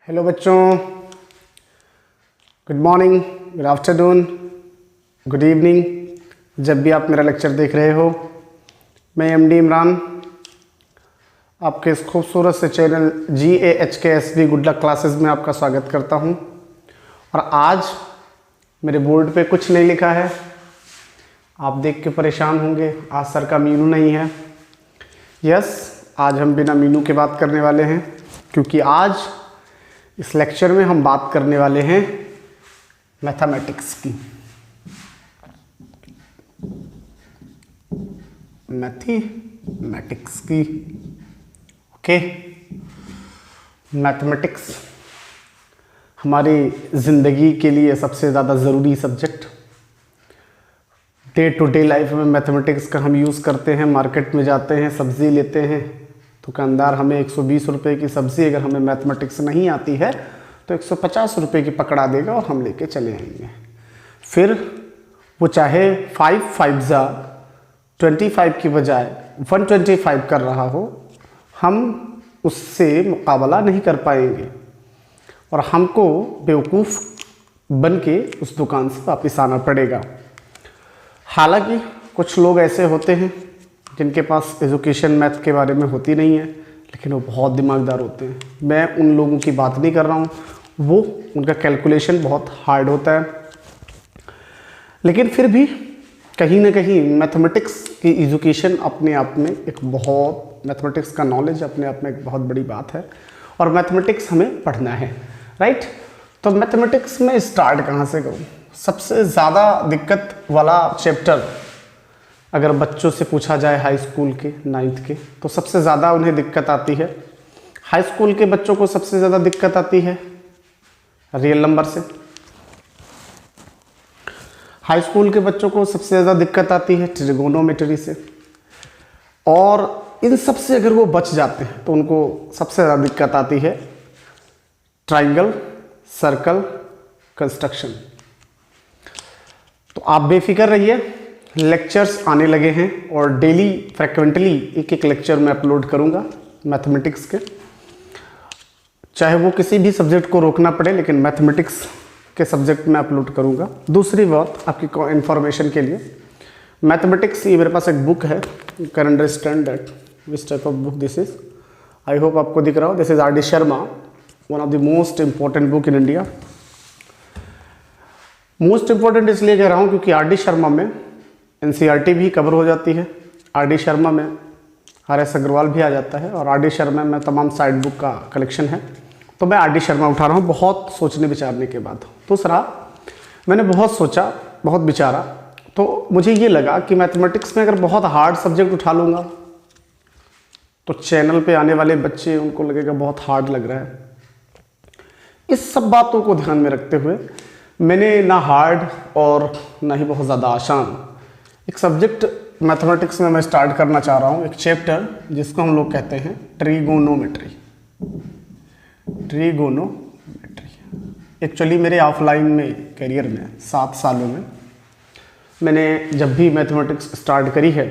Hello बच्चों, good morning, good afternoon, good evening. जब भी आप मेरा लेक्चर देख रहे हो, मैं एमडी इमरान आपके इस खूबसूरत से channel GAHKSB good luck classes में आपका स्वागत करता हूं। और आज मेरे बोर्ड पे कुछ नहीं लिखा है, आप देख के परेशान होंगे, आज सर का मीनू नहीं है। यस, आज हम बिना मीनू के बात करने वाले हैं, क्योंकि आज इस लेक्चर में हम बात करने वाले हैं मैथमेटिक्स की। मैथमेटिक्स की ओके। मैथमेटिक्स हमारी ज़िंदगी के लिए सबसे ज़्यादा ज़रूरी subject. Day to day life में मैथमेटिक्स का हम यूज़ करते हैं। मार्केट में जाते हैं, सब्ज़ी लेते हैं, दुकानदार हमें 120 रुपये की सब्ज़ी, अगर हमें मैथमेटिक्स नहीं आती है तो 150 रुपये की पकड़ा देगा और हम लेके चले आएंगे। फिर वो चाहे 5 5 जा 25 की बजाय 125 कर रहा हो, हम उससे मुकाबला नहीं कर पाएंगे और हमको बेवकूफ़ बन के उस दुकान से वापस आना पड़ेगा। हालांकि कुछ लोग ऐसे होते हैं जिनके पास एजुकेशन मैथ के बारे में होती नहीं है, लेकिन वो बहुत दिमागदार होते हैं। मैं उन लोगों की बात नहीं कर रहा हूँ, वो उनका कैलकुलेशन बहुत हार्ड होता है, लेकिन फिर भी कहीं ना कहीं मैथमेटिक्स की एजुकेशन अपने आप में मैथमेटिक्स का नॉलेज अपने आप में एक बहुत बड़ी बात है और मैथमेटिक्स हमें पढ़ना है, राइट। तो मैथमेटिक्स में स्टार्ट कहाँ से करूँ? सबसे ज़्यादा दिक्कत वाला चैप्टर अगर बच्चों से पूछा जाए हाई स्कूल के 9th के, तो सबसे ज़्यादा उन्हें दिक्कत आती है, हाई स्कूल के बच्चों को सबसे ज़्यादा दिक्कत आती है रियल नंबर से। हाई स्कूल के बच्चों को सबसे ज़्यादा दिक्कत आती है ट्रिगोनोमेट्री से, और इन सब से अगर वो बच जाते हैं तो उनको सबसे ज़्यादा दिक्कत आती है ट्राइंगल, सर्कल, कंस्ट्रक्शन। तो आप बेफिक्र रहिए, लेक्चर्स आने लगे हैं और डेली फ्रिक्वेंटली एक लेक्चर मैं अपलोड करूंगा मैथमेटिक्स के, चाहे वो किसी भी सब्जेक्ट को रोकना पड़े, लेकिन मैथमेटिक्स के सब्जेक्ट में अपलोड करूंगा। दूसरी बात आपकी इन्फॉर्मेशन के लिए, मैथमेटिक्स ये मेरे पास एक बुक है, you can understand that which type of book this is. I hope आपको दिख रहा हो, this is R.D. Sharma, one of the most important book in India. Most important इसलिए कह रहा हूँ क्योंकि R.D. शर्मा में NCERT भी कवर हो जाती है, R.D. शर्मा में RS अग्रवाल भी आ जाता है, और R.D. शर्मा में तमाम साइड बुक का कलेक्शन है। तो मैं R.D. शर्मा उठा रहा हूँ बहुत सोचने विचारने के बाद। दूसरा, मैंने बहुत सोचा, बहुत विचारा, तो मुझे ये लगा कि मैथमेटिक्स में अगर बहुत हार्ड सब्जेक्ट उठा लूँगा तो चैनल पे आने वाले बच्चे, उनको लगेगा बहुत हार्ड लग रहा है। इस सब बातों को ध्यान में रखते हुए मैंने ना हार्ड और ना ही बहुत ज़्यादा आसान एक सब्जेक्ट मैथमेटिक्स में मैं स्टार्ट करना चाह रहा हूँ, एक चैप्टर जिसको हम लोग कहते हैं ट्रिगोनोमेट्री। एक्चुअली मेरे ऑफलाइन में करियर में 7 सालों में मैंने जब भी मैथमेटिक्स स्टार्ट करी है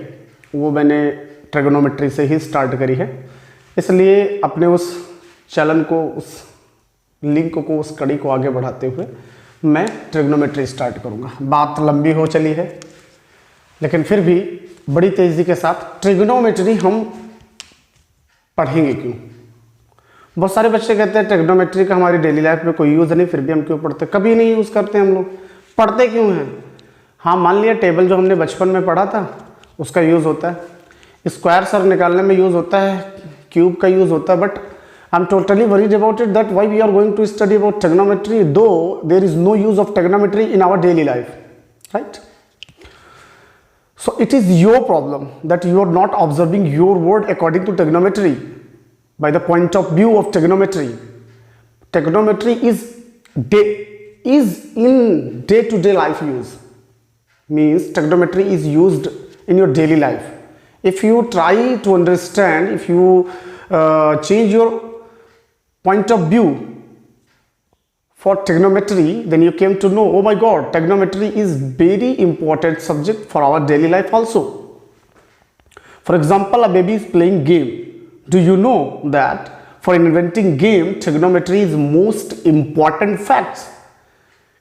वो मैंने ट्रिगोनोमेट्री से ही स्टार्ट करी है। इसलिए अपने उस चलन को, उस लिंक को, उस कड़ी को आगे बढ़ाते हुए मैं ट्रिगोनोमेट्री स्टार्ट करूँगा। बात लंबी हो चली है, लेकिन फिर भी बड़ी तेज़ी के साथ ट्रिगोनोमेट्री हम पढ़ेंगे क्यों? बहुत सारे बच्चे कहते हैं ट्रिगोनोमेट्री का हमारी डेली लाइफ में कोई यूज़ नहीं, फिर भी हम क्यों पढ़ते? कभी नहीं यूज़ करते हम लोग, पढ़ते क्यों हैं? हाँ, मान लिया टेबल जो हमने बचपन में पढ़ा था उसका यूज़ होता है, स्क्वायर सर निकालने में यूज़ होता है, क्यूब का यूज़ होता है, but I am totally worried about it that why we are going to study about trigonometry though there is no use of trigonometry in our daily life, right? So it is your problem that you are not observing your world according to trigonometry. By the point of view of trigonometry, trigonometry is in day-to-day life use. Means trigonometry is used in your daily life. If you try to understand, if you change your point of view for trigonometry, then you came to know, oh my god, trigonometry is very important subject for our daily life also. For example, a baby is playing game. Do you know that for inventing game trigonometry is most important facts.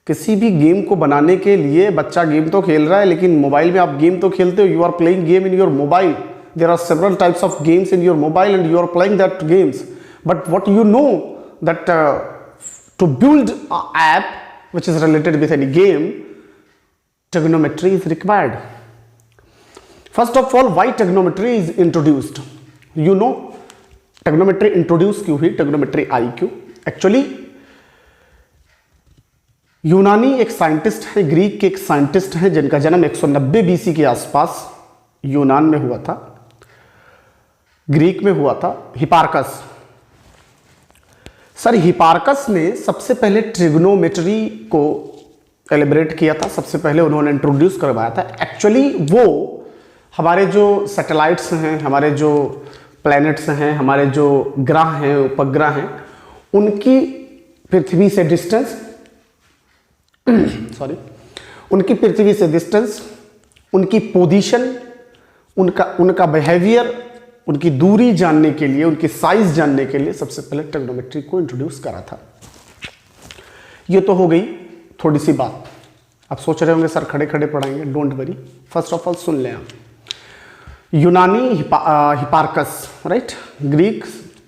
किसी भी game को बनाने के लिए बच्चा game तो खेल रहा है, लेकिन मोबाइल में आप गेम तो खेलते हो, you are playing game in your mobile, there are several types of games in your mobile and you are playing that games, but what you know that to build a app which is related with any game, trigonometry is required. First of all, why trigonometry is introduced? You know, trigonometry introduced क्यों हुई, trigonometry आई क्यों? Actually, यूनानी एक scientist है, Greek के एक scientist हैं जिनका जन्म 190 बीसी के आसपास यूनान में हुआ था, ग्रीक में हुआ था, हिपार्कस। सर हिपार्कस ने सबसे पहले ट्रिग्नोमेट्री को एलिब्रेट किया था, सबसे पहले उन्होंने इंट्रोड्यूस करवाया था। एक्चुअली वो हमारे जो सैटेलाइट्स हैं, हमारे जो प्लैनेट्स हैं, हमारे जो ग्रह हैं, उपग्रह हैं, उनकी पृथ्वी से डिस्टेंस उनकी पृथ्वी से डिस्टेंस, उनकी पोजीशन, उनका बिहेवियर, उनकी दूरी जानने के लिए, उनकी साइज जानने के लिए सबसे पहले ट्रिग्नोमेट्री को इंट्रोड्यूस करा था। ये तो हो गई थोड़ी सी बात। आप सोच रहे होंगे सर खड़े खड़े पढ़ाएंगे, don't worry, first of all सुन लें आप। यूनानी Hipparchus, right, Greek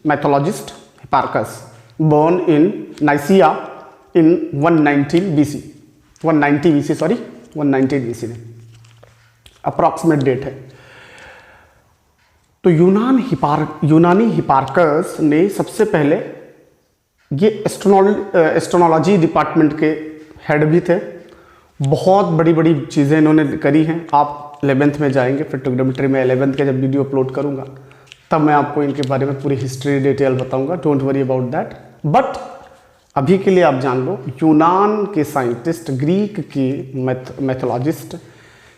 mathologist Hipparchus, born in Nicaea in 119 BC, 190 BC में अप्रॉक्सीमेट डेट है। तो यूनानी हिपार्कस ने सबसे पहले, ये एस्ट्रोनॉलॉजी डिपार्टमेंट के हेड भी थे, बहुत बड़ी बड़ी चीज़ें इन्होंने करी हैं। आप 11th में जाएंगे, फिर ट्रिग्नोमेट्री में 11th के जब वीडियो अपलोड करूंगा तब मैं आपको इनके बारे में पूरी हिस्ट्री डिटेल बताऊंगा, don't worry about that. But अभी के लिए आप जान लो, यूनान के साइंटिस्ट, ग्रीक के मैथोलॉजिस्ट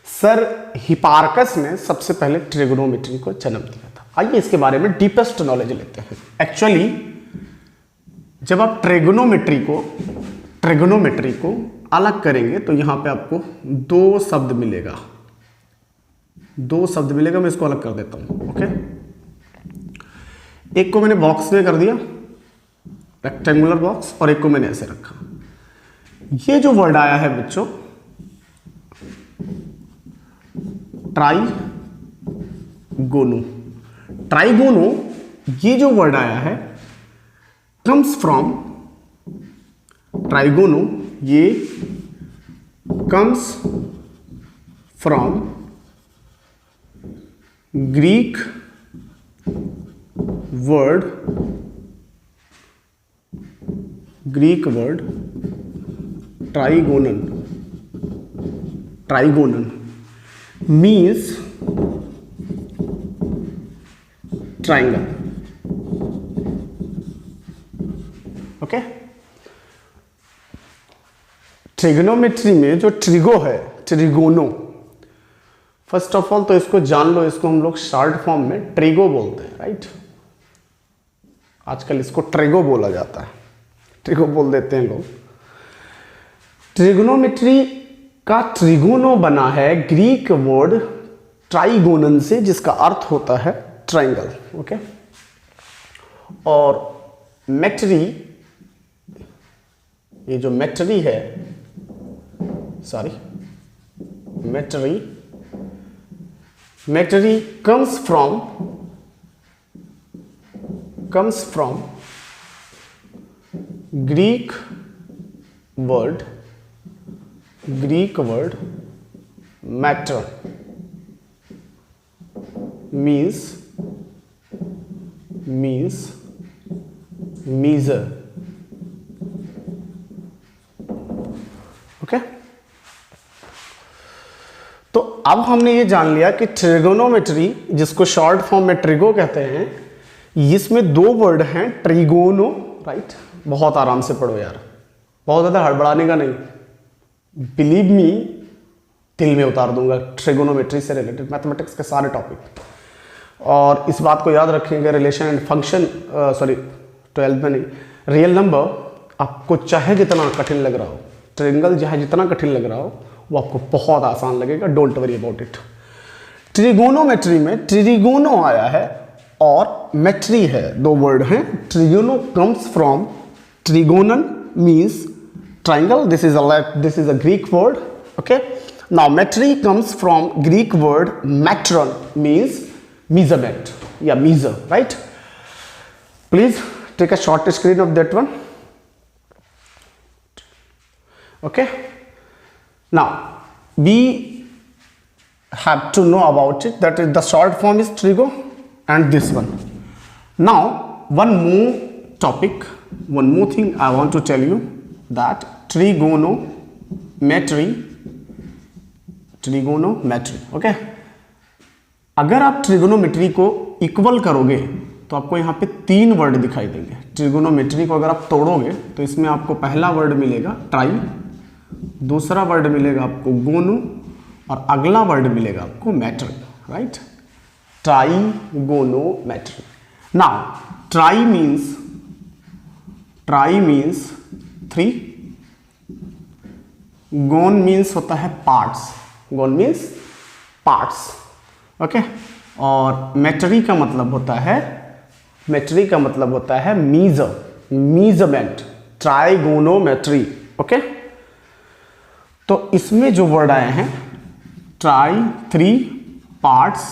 सर हिपार्कस ने सबसे पहले ट्रिग्नोमेट्री को जन्म दिया था। आइए इसके बारे में डीपेस्ट नॉलेज लेते हैं। एक्चुअली जब आप ट्रिग्नोमेट्री को अलग करेंगे तो यहां पे आपको दो शब्द मिलेगा, मैं इसको अलग कर देता हूं, ओके। एक को मैंने बॉक्स में कर दिया, रेक्टेंगुलर बॉक्स, और एक को मैंने ऐसे रखा। ये जो वर्ड आया है बच्चों ट्राइगोनो, ये जो वर्ड आया है कम्स फ्रॉम ट्राइगोनो, ये comes from Greek word trigonon means triangle, ओके। ट्रिग्नोमेट्री में जो ट्रिगो है, ट्रिगोनो, फर्स्ट ऑफ ऑल तो इसको जान लो, इसको हम लोग शॉर्ट फॉर्म में ट्रिगो बोलते हैं, राइट। आजकल इसको ट्रिगो बोला जाता है, ट्रिगो बोल देते हैं लोग। ट्रिग्नोमेट्री का ट्रिगोनो बना है ग्रीक वर्ड ट्राइगोनन से, जिसका अर्थ होता है ट्रायंगल, ओके। और मेट्री, ये जो मेट्री है, metry comes from Greek word matter, means measure, ओके। तो अब हमने ये जान लिया कि ट्रिगोनोमेट्री, जिसको शॉर्ट फॉर्म में ट्रिगो कहते हैं, इसमें दो वर्ड हैं, ट्रिगोनो, राइट। बहुत आराम से पढ़ो यार, बहुत ज्यादा हड़बड़ाने का नहीं, बिलीव मी, दिल में उतार दूंगा ट्रिगोनोमेट्री से रिलेटेड मैथमेटिक्स के सारे टॉपिक। और इस बात को याद रखेंगे, रिलेशन एंड फंक्शन, 12th में नहीं, रियल नंबर आपको चाहे जितना कठिन लग रहा हो, ट्रायंगल चाहे जितना कठिन लग रहा हो, वो आपको बहुत आसान लगेगा, don't worry about it. Trigonometry में ट्रिगोनो आया है और मेट्री है, दो वर्ड हैं। Trigono comes from trigonon means triangle, this is a Greek word, okay. Now metry comes from Greek word metron means measurement या measure, right? Please take a short screen of that one. Okay, now we have to know about it, that is the short form is trigo and this one. Now one more topic, one more thing I want to tell you, that trigonometry, okay। अगर आप trigonometry को equal करोगे तो आपको यहाँ पे 3 word दिखाई देंगे। ट्रिगोनोमेट्री को अगर आप तोड़ोगे तो इसमें आपको पहला वर्ड मिलेगा ट्राई, दूसरा वर्ड मिलेगा आपको गोनो और अगला वर्ड मिलेगा आपको metry, right? Trigonometry. Now tri means 3, gon means होता है parts, gon means parts, okay. और मेट्री का मतलब होता है मीजरमेंट, ट्राइगोनोमेट्री, ओके। तो इसमें जो वर्ड आए हैं ट्राई, 3 पार्ट्स,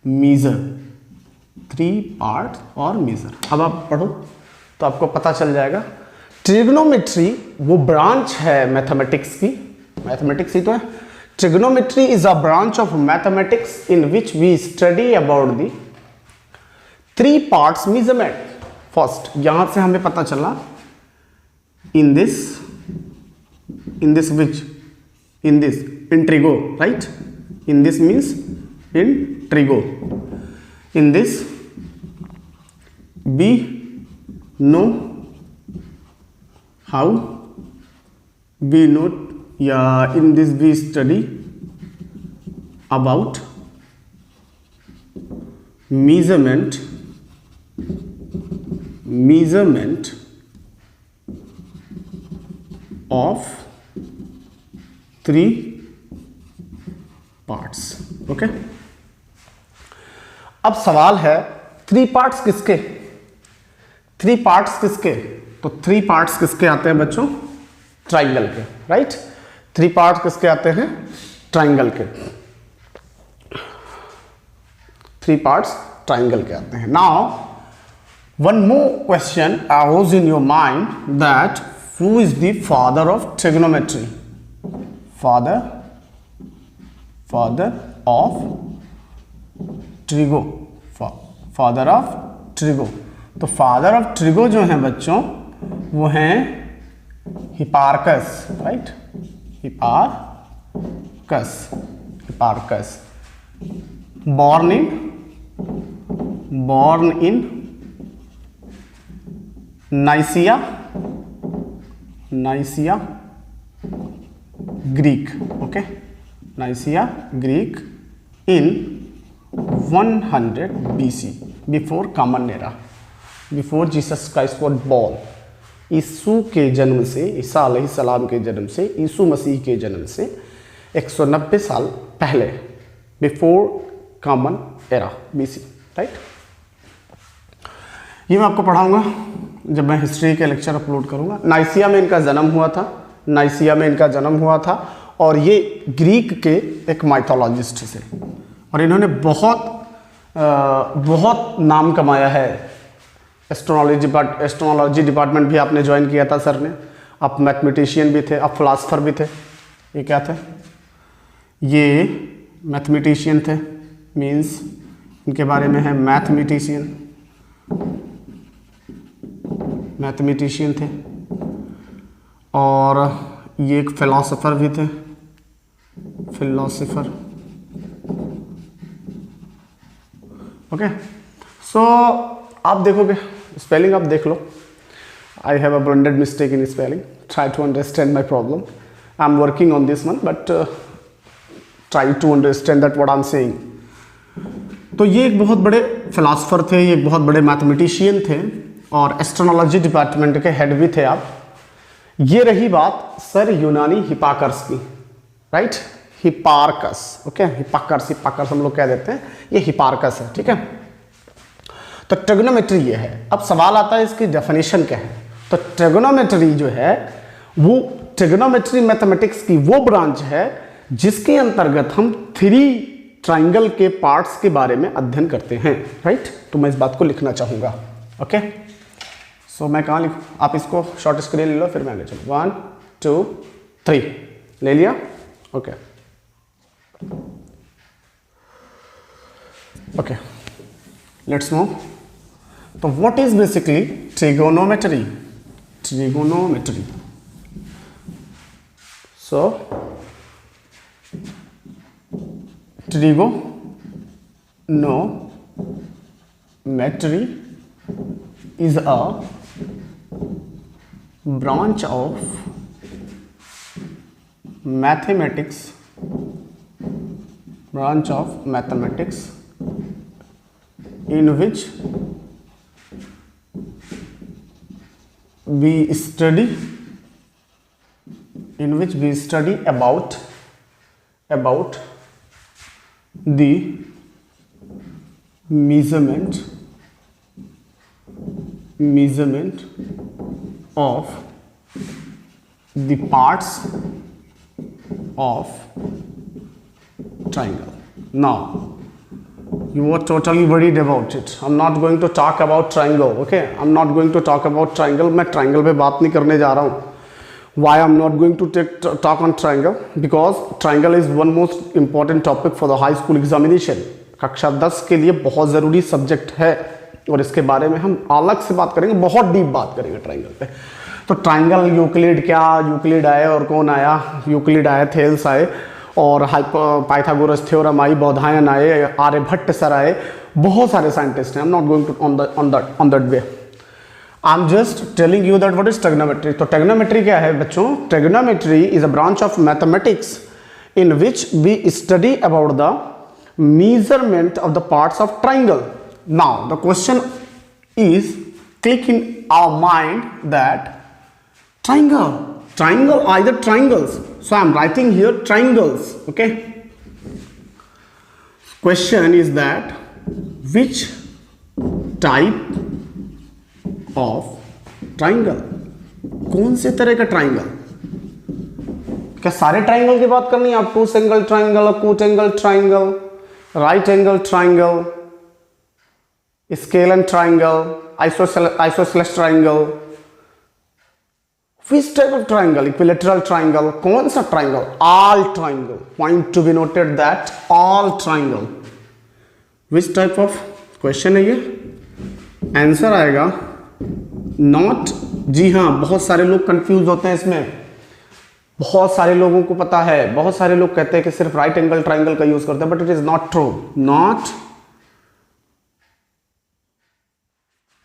मीजर, 3 पार्ट्स और मीजर। अब आप पढ़ो तो आपको पता चल जाएगा। ट्रिग्नोमेट्री वो ब्रांच है मैथमेटिक्स की, मैथमेटिक्स ही तो है। Trigonometry is a branch of mathematics in which we study about the 3 parts measurement. First, यहां से हमें पता चला in this trigo, right? In this means in trigo. In this we know how, we know, yeah, in this we study about measurement of 3 parts, okay. अब सवाल है 3 parts किसके? 3 parts किसके? तो 3 पार्ट्स किसके आते हैं बच्चों? ट्राइंगल के, राइट? 3 पार्ट्स किसके आते हैं? ट्राइंगल के। 3 पार्ट्स ट्राइंगल के आते हैं। Now one more question arise in your mind, that who is the father of trigonometry? Father of trigo, father of trigo. तो फादर ऑफ ट्रिगो जो है बच्चों वो हैं Hipparcos, right? Hipparcos born in Nicaea, Greek, okay? Nicaea, Greek in 100 BC, before Common Era, before Jesus Christ was born. यीशु के जन्म से, ईसा अलैहिस्सलाम के जन्म से, यीशु मसीह के जन्म से 190 साल पहले, before common era, BC, right? ये मैं आपको पढ़ाऊंगा जब मैं हिस्ट्री के लेक्चर अपलोड करूंगा। नाइसिया में इनका जन्म हुआ था, और ये ग्रीक के एक माइथोलॉजिस्ट थे, और इन्होंने बहुत नाम कमाया है। एस्ट्रोनॉलॉजी डिपार्टमेंट भी आपने ज्वाइन किया था सर ने। आप मैथमेटिशियन भी थे, आप फिलासफर भी थे। ये क्या थे? ये मैथमेटिशियन थे, मीन्स इनके बारे में है मैथमेटिशियन थे, और ये एक फिलोसोफर भी थे, ओके। सो आप देखोगे, स्पेलिंग आप देख लो। I have a blundered mistake in spelling, try to understand my problem. I am working on this one, but try to understand that what I am saying. तो ये एक बहुत बड़े फिलासफर थे, ये एक बहुत बड़े मैथमेटिशियन थे, और एस्ट्रोनॉलॉजी डिपार्टमेंट के हेड भी थे आप। ये रही बात सर यूनानी हिपार्कस की, right? Hipparcos, okay, Hipparcos, Hipparcos हम लोग कह देते हैं, ये हिपार्कस है, ठीक है। तो ट्रिग्नोमेट्री ये है। अब सवाल आता है इसकी डेफिनेशन क्या है। तो ट्रिग्नोमेट्री जो है वो ट्रिग्नोमेट्री मैथमेटिक्स की वो ब्रांच है जिसके अंतर्गत हम 3 ट्राइंगल के पार्ट्स के बारे में अध्ययन करते हैं, राइट। तो मैं इस बात को लिखना चाहूंगा, ओके। सो मैं कहाँ लिखूँ, आप इसको शॉर्ट स्क्रीन ले लो, फिर मैं आगे चलो। 1 2 3 ले लिया, ओके ओके, लेट्स मूव। तो what is basically trigonometry? Trigonometry, so trigonometry is a branch of mathematics in which we study about the measurement of the parts of triangle. Now you are totally worried about it. I'm not going to talk about triangle, okay? I'm not going to talk about triangle. मैं triangle पे बात नहीं करने जा रहा हूँ. Why I'm not going to talk on triangle? Because triangle is one most important topic for the high school examination. कक्षा 10 के लिए बहुत ज़रूरी सब्जेक्ट है और इसके बारे में हम अलग से बात करेंगे, बहुत डीप बात करेंगे ट्राइंगल पे। तो ट्राइंगल यूक्लिड, क्या यूक्लिड आए और कौन आया? यूक्लिड आए, थेल्स आए और पाइथागोरस थ्योरम आई, बौधायन आए, आर्यभट्ट सर आए, बहुत सारे साइंटिस्ट हैं। I am not going to on that way. I am just telling you that what is trigonometry. तो ट्रिग्नोमेट्री क्या है बच्चों? Trigonometry is a branch of mathematics in which we study about the measurement of the parts of triangle. Now the question is click in our mind that triangle either triangles, so I am writing here triangles, okay. Question is that which type of triangle, कौन से तरह का triangle? क्या सारे triangle की बात करनी है? Obtuse angle triangle, acute angle triangle, right angle triangle, scalene triangle, isosceles triangle, which type of triangle? Equilateral triangle, कौन सा triangle? All triangle. Point to be noted that all triangle. Which type of question है ये? Answer आएगा not। जी हाँ, बहुत सारे लोग confuse होते हैं इसमें, बहुत सारे लोगों को पता है, बहुत सारे लोग कहते हैं कि सिर्फ राइट एंगल ट्राइंगल का यूज करते हैं, but it is not true. Not,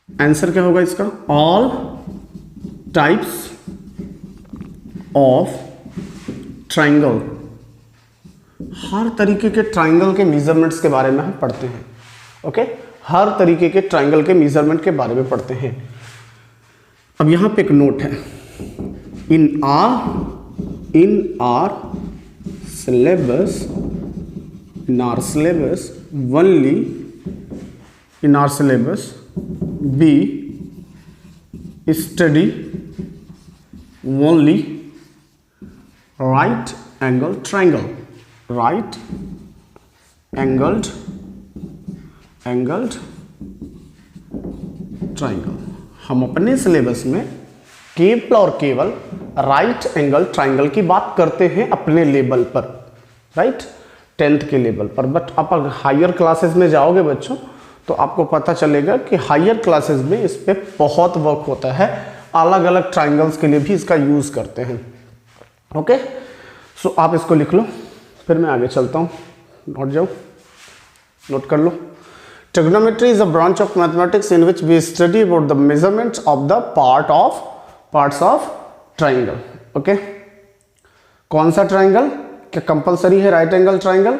answer क्या होगा इसका? All types of triangle. हर तरीके के ट्राइंगल के मेजरमेंट्स के बारे में हम पढ़ते हैं, ओके। हर तरीके के ट्राइंगल के मेजरमेंट के बारे में पढ़ते हैं। अब यहां पे एक नोट है, इन our syllabus only in our syllabus we study only right angled triangle, right angled triangle। हम अपने सिलेबस में केवल और केवल राइट एंगल ट्राइंगल की बात करते हैं अपने लेवल पर, राइट, 10th के लेवल पर। बट आप अगर हायर क्लासेस में जाओगे बच्चों तो आपको पता चलेगा कि हायर क्लासेस में इस पे बहुत वर्क होता है, अलग अलग ट्राइंगल्स के लिए भी इसका यूज करते हैं, ओके। सो आप इसको लिख लो, फिर मैं आगे चलता हूँ। नोट कर लो। Trigonometry is a branch of mathematics in which we study about the measurements of the parts of triangle, okay। कौन सा ट्राइंगल? क्या कंपलसरी है राइट एंगल ट्राइंगल?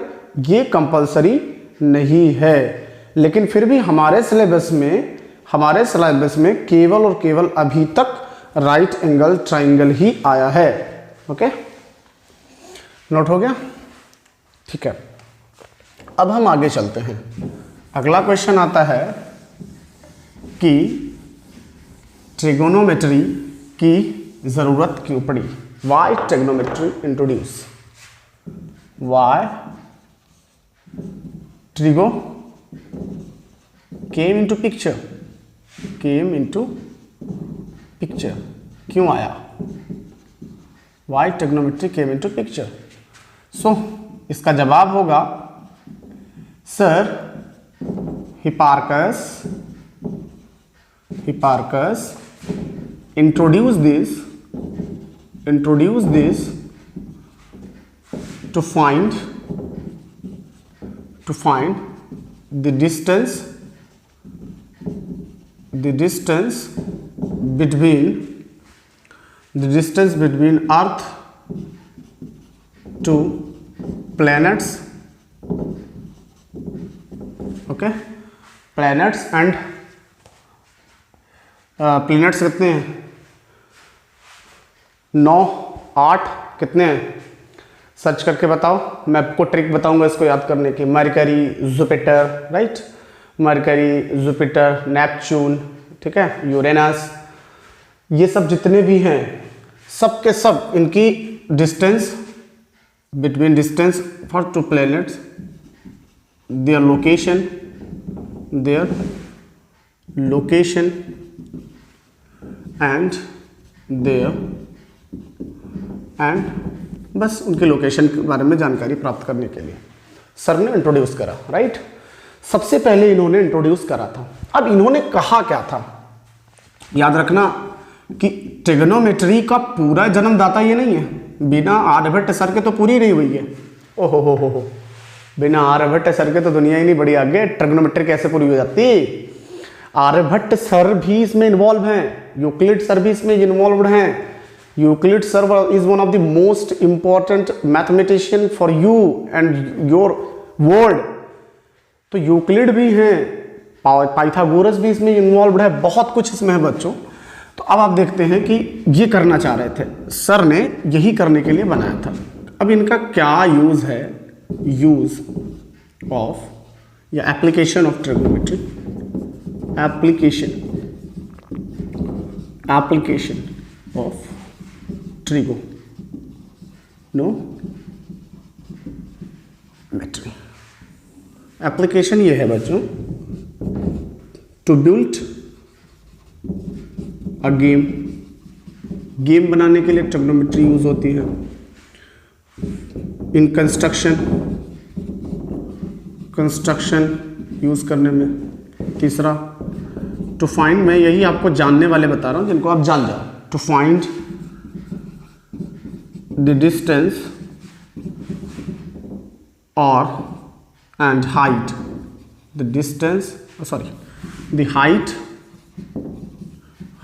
ये कंपलसरी नहीं है, लेकिन फिर भी हमारे सिलेबस में केवल और केवल अभी तक राइट एंगल ट्राइंगल ही आया है, ओके। नोट हो गया? ठीक है, अब हम आगे चलते हैं। अगला क्वेश्चन आता है कि ट्रिगोनोमेट्री की जरूरत क्यों पड़ी। Why trigonometry introduce, why trigo came into picture, came into picture, क्यों आया, why trigonometry came into picture. So इसका जवाब होगा sir Hipparchus introduce this to find the distance between earth to planets, okay, planets and planets कितने हैं, 9, 8 कितने हैं, search करके बताओ। मैं आपको ट्रिक बताऊंगा इसको याद करने की। Mercury, Jupiter, right, mercury, Jupiter, Neptune, ठीक है, यूरेनस, ये सब जितने भी हैं सब के सब इनकी distance for to planets, their location and बस उनके लोकेशन के बारे में जानकारी प्राप्त करने के लिए सर ने इंट्रोड्यूस करा, राइट। सबसे पहले इन्होंने इंट्रोड्यूस करा था। अब इन्होंने कहा क्या था, याद रखना कि ट्रिगोनोमेट्री का पूरा जन्मदाता ये नहीं है, बिना आर्यभट्ट सर के तो पूरी नहीं हुई है। ओहो हो, बिना आर्यभट्ट सर के तो दुनिया ही नहीं बढ़ी आगे, ट्रिगोनोमेट्री कैसे पूरी हो जाती। आर्यभट्ट सर भी इसमें इन्वॉल्व हैं, यूक्लिड सर भी इसमें इन्वॉल्व हैं। Euclid sir is one of the most important mathematician for you and your world. तो यूक्लिड भी हैं, पाइथागोरस भी इसमें इन्वॉल्व है, बहुत कुछ इसमें है बच्चों। तो अब आप देखते हैं कि ये करना चाह रहे थे, सर ने यही करने के लिए बनाया था। अब इनका क्या यूज है, यूज ऑफ या application of trigonometry, application of trigonometry। Application ये है बच्चों, टू बिल्ड अ गेम बनाने के लिए ट्रिगोनोमेट्री यूज होती है। इन कंस्ट्रक्शन यूज करने में। तीसरा टू फाइंड, मैं यही आपको जानने वाले बता रहा हूं जिनको आप जान जाओ। टू फाइंड द डिस्टेंस और and height, the distance the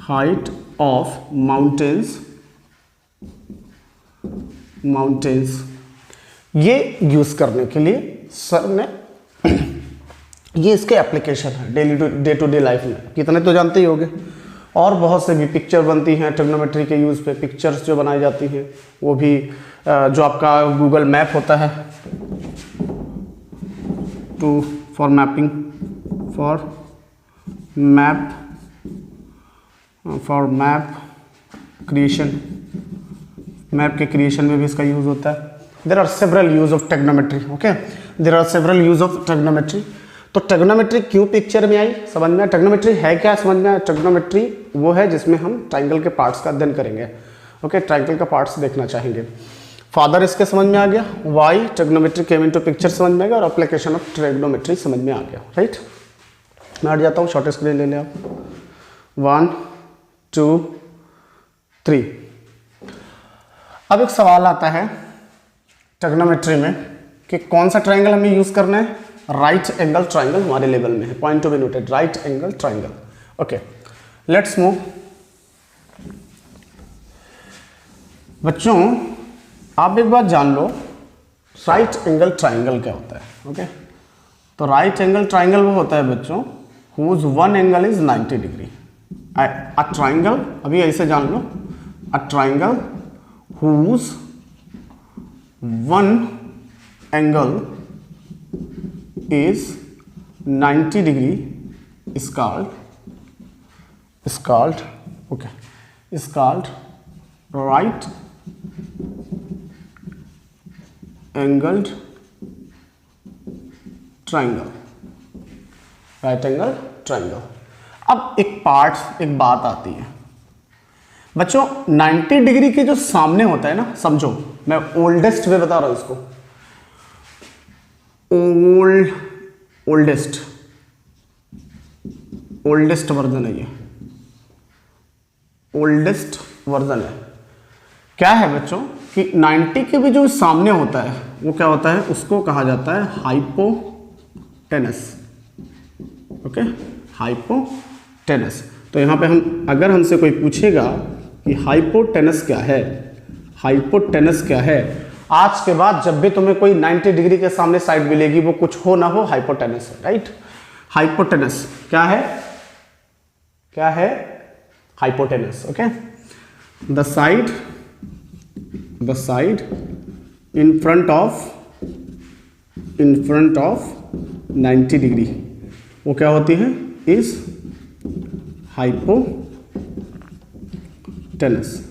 height of mountains, ये यूज करने के लिए सर ने ये इसके एप्लीकेशन है डे टू डे लाइफ में, कितने तो जानते ही होंगे। और बहुत से भी पिक्चर बनती हैं ट्रिगोनोमेट्री के यूज़ पे, पिक्चर्स जो बनाई जाती हैं वो भी जो आपका गूगल मैप होता है फॉर मैप क्रिएशन, मैप के क्रिएशन में भी इसका यूज़ होता है। There are several use of trigonometry, okay, there are several use of trigonometry. तो ट्रिगोनोमेट्री क्यों पिक्चर में आई, समझ में? ट्रिगोनोमेट्री है क्या, समझ में? ट्रिगोनोमेट्री वो है जिसमें हम ट्राइंगल के पार्ट्स का अध्ययन करेंगे, ओके, ट्राइंगल का पार्ट्स देखना चाहेंगे। फादर इसके समझ में आ गया, why trigonometry came into picture समझ में आ गया, और एप्लीकेशन ऑफ ट्रिगोनोमेट्री समझ में आ गया, राइट। मैं हट जाता हूँ, शॉर्ट स्क्रीन ले लें आप। 1 2 3। अब एक सवाल आता है ट्रिगोनोमेट्री में कि कौन सा ट्राइंगल हमें यूज करना है। राइट एंगल ट्राइंगल हमारे लेवल में है, point to be noted, right angle triangle. Okay, let's move. बच्चों आप एक बात जान लो, राइट एंगल ट्राइंगल क्या होता है, ओके। तो राइट एंगल ट्राइंगल वो होता है बच्चों whose one angle is 90 degree. A triangle, अभी ऐसे जान लो, a triangle whose one angle is 90 degree is called right angled triangle, right angle triangle। अब एक बात आती है बच्चों, 90 डिग्री के जो सामने होता है ना, समझो मैं ओल्डेस्ट वे बता रहा हूं इसको, ओल्डेस्ट वर्जन है ये, ओल्डेस्ट वर्जन है। क्या है बच्चों कि 90 के भी जो सामने होता है वो क्या होता है, उसको कहा जाता है हाइपोटेनस। Okay, hypotenuse. तो यहां पे अगर हमसे कोई पूछेगा कि हाइपोटेनस क्या है, हाइपोटेनस क्या है, आज के बाद जब भी तुम्हें कोई 90 डिग्री के सामने साइड मिलेगी, वो कुछ हो ना हो, हाइपोटेनस है, राइट। हाइपोटेनस क्या है, hypotenuse. Okay, the side in front of 90 degree वो क्या होती है, is hypotenuse,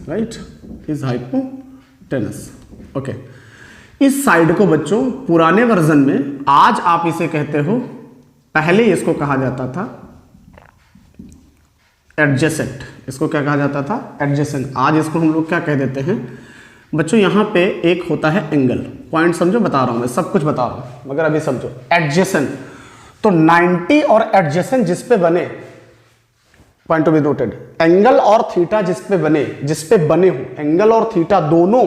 right, is hypotenuse. Okay, इस साइड को बच्चों पुराने वर्जन में, आज आप इसे कहते हो, पहले इसको कहा जाता था एडजेसेंट। इसको क्या कहा जाता था, एडजेसेंट। आज इसको हम लोग क्या कह देते हैं बच्चों, यहां पे एक होता है एंगल, पॉइंट समझो, बता रहा हूं मैं, सब कुछ बता रहा हूं मगर अभी समझो। एडजेसेंट, तो 90 और एडजेसेंट जिस पे बने, point to be noted, angle और थीटा जिस पे बने हो, एंगल और थीटा दोनों,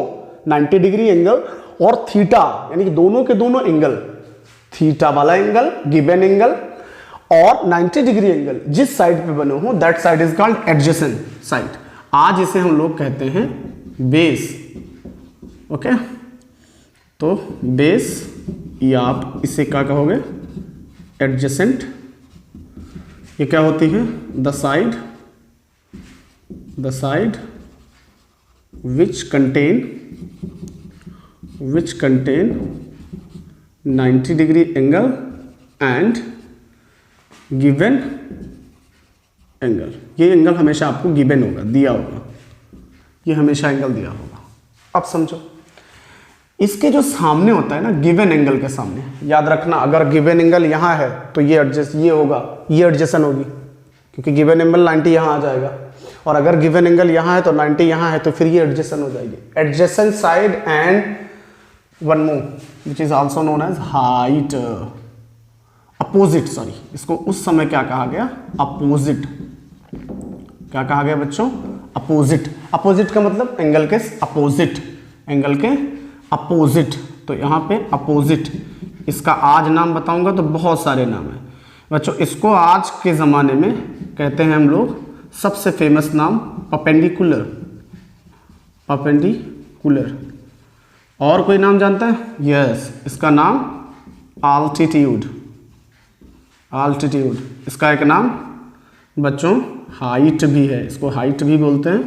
90 डिग्री एंगल और थीटा, यानी कि दोनों के दोनों एंगल, थीटा वाला एंगल, गिवन एंगल और 90 डिग्री एंगल जिस साइड पे बने हो, that side is called adjacent side. आज इसे हम लोग कहते हैं बेस। ओके, तो बेस, या आप इसे क्या कहोगे, एडजेसेंट। ये क्या होती है, the side which contain 90 degree angle and given angle. ये एंगल हमेशा आपको गिवन होगा, दिया होगा, ये हमेशा एंगल दिया होगा। अब समझो, इसके जो सामने होता है ना, गिवन एंगल के सामने, याद रखना, अगर गिवन एंगल यहां है तो ये होगा, ये एडजेसेंट होगी, क्योंकि गिवन एंगल 90 यहां आ जाएगा, और अगर गिवन एंगल यहां है तो 90 यहां है, तो फिर ये एडजेसेंट हो जाएगी। Adjacent side and one more which is also known as height, opposite, sorry, इसको उस समय क्या कहा गया, अपोजिट। क्या कहा गया बच्चों, अपोजिट। अपोजिट का मतलब एंगल के अपोजिट, एंगल के अपोजिट। तो यहाँ पे अपोजिट, इसका आज नाम बताऊंगा तो बहुत सारे नाम है बच्चों। इसको आज के ज़माने में कहते हैं हम लोग, सबसे फेमस नाम परपेंडिकुलर। और कोई नाम जानता है, यस, इसका नाम आल्टीट्यूड। इसका एक नाम बच्चों हाइट भी है, इसको हाइट भी बोलते हैं,